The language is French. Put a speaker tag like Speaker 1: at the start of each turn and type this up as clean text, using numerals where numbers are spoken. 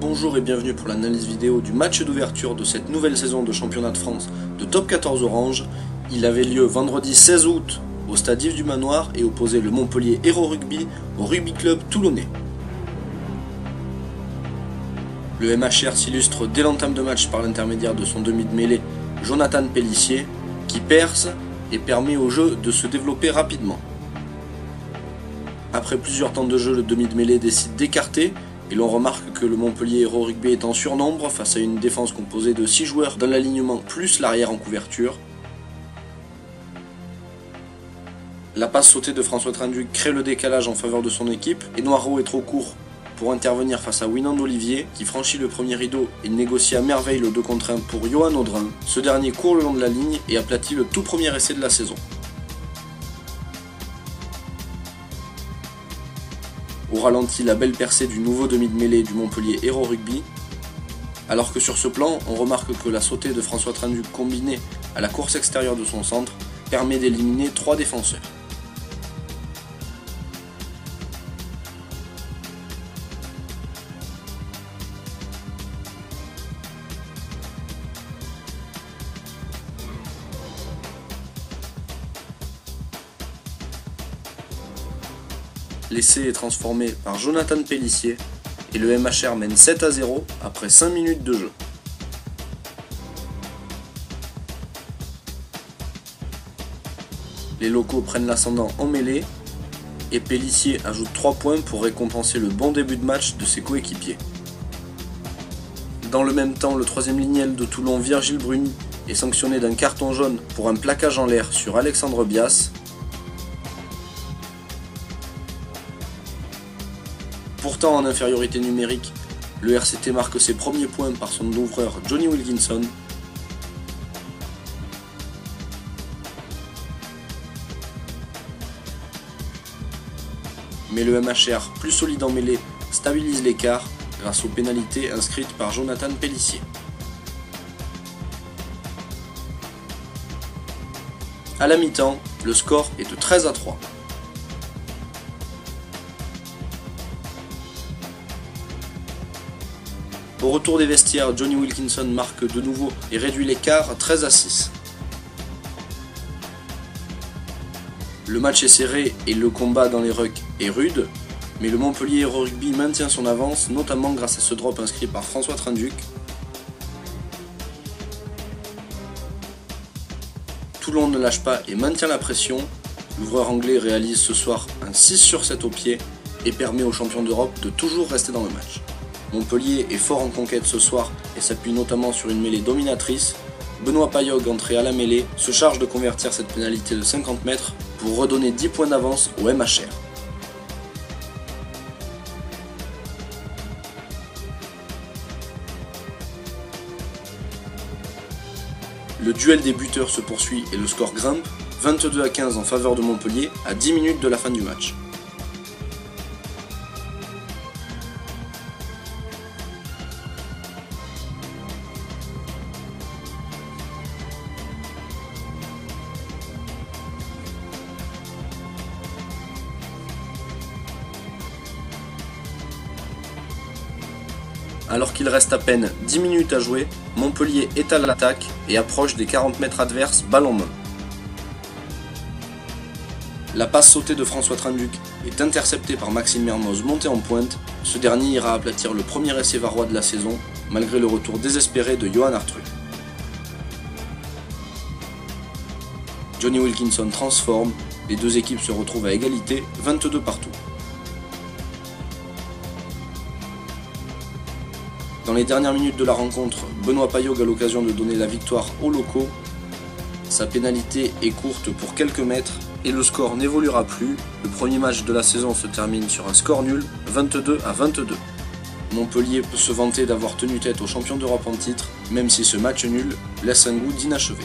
Speaker 1: Bonjour et bienvenue pour l'analyse vidéo du match d'ouverture de cette nouvelle saison de championnat de France de Top 14 Orange. Il avait lieu vendredi 16 août au stade Yves du Manoir et opposait le Montpellier Hérault Rugby au Rugby Club Toulonnais. Le MHR s'illustre dès l'entame de match par l'intermédiaire de son demi de mêlée Jonathan Pellissier qui perce et permet au jeu de se développer rapidement. Après plusieurs temps de jeu, le demi de mêlée décide d'écarter et l'on remarque que le Montpellier Hérault Rugby est en surnombre face à une défense composée de 6 joueurs dans l'alignement plus l'arrière en couverture. La passe sautée de François Trinduc crée le décalage en faveur de son équipe et Noireau est trop court pour intervenir face à Winand Olivier qui franchit le premier rideau et négocie à merveille le 2 contre 1 pour Johan Audrin. Ce dernier court le long de la ligne et aplatit le tout premier essai de la saison. Au ralenti, la belle percée du nouveau demi de mêlée du Montpellier Hérault Rugby, alors que sur ce plan, on remarque que la sautée de François Trinduc combinée à la course extérieure de son centre permet d'éliminer 3 défenseurs. L'essai est transformé par Jonathan Pellissier et le MHR mène 7-0 après 5 minutes de jeu. Les locaux prennent l'ascendant en mêlée et Pellissier ajoute 3 points pour récompenser le bon début de match de ses coéquipiers. Dans le même temps, le troisième lignel de Toulon, Virgile Bruni, est sanctionné d'un carton jaune pour un plaquage en l'air sur Alexandre Bias. Pourtant en infériorité numérique, le RCT marque ses premiers points par son ouvreur Johnny Wilkinson. Mais le MHR, plus solide en mêlée, stabilise l'écart grâce aux pénalités inscrites par Jonathan Pellissier. À la mi-temps, le score est de 13-3. Au retour des vestiaires, Johnny Wilkinson marque de nouveau et réduit l'écart à 13-6. Le match est serré et le combat dans les rucks est rude, mais le Montpellier Hérault Rugby maintient son avance, notamment grâce à ce drop inscrit par François Trinduc. Toulon ne lâche pas et maintient la pression. L'ouvreur anglais réalise ce soir un 6 sur 7 au pied et permet aux champions d'Europe de toujours rester dans le match. Montpellier est fort en conquête ce soir et s'appuie notamment sur une mêlée dominatrice. Benoît Payog, entré à la mêlée, se charge de convertir cette pénalité de 50 mètres pour redonner 10 points d'avance au MHR. Le duel des buteurs se poursuit et le score grimpe, 22-15 en faveur de Montpellier à 10 minutes de la fin du match. Alors qu'il reste à peine 10 minutes à jouer, Montpellier est à l'attaque et approche des 40 mètres adverses balle en main. La passe sautée de François Trinduc est interceptée par Maxime Mermoz monté en pointe. Ce dernier ira aplatir le premier essai varois de la saison, malgré le retour désespéré de Johan Artru. Johnny Wilkinson transforme, les deux équipes se retrouvent à égalité, 22 partout. Dans les dernières minutes de la rencontre, Benoît Payog a l'occasion de donner la victoire aux locaux. Sa pénalité est courte pour quelques mètres et le score n'évoluera plus. Le premier match de la saison se termine sur un score nul, 22-22. Montpellier peut se vanter d'avoir tenu tête aux champions d'Europe en titre, même si ce match nul laisse un goût d'inachevé.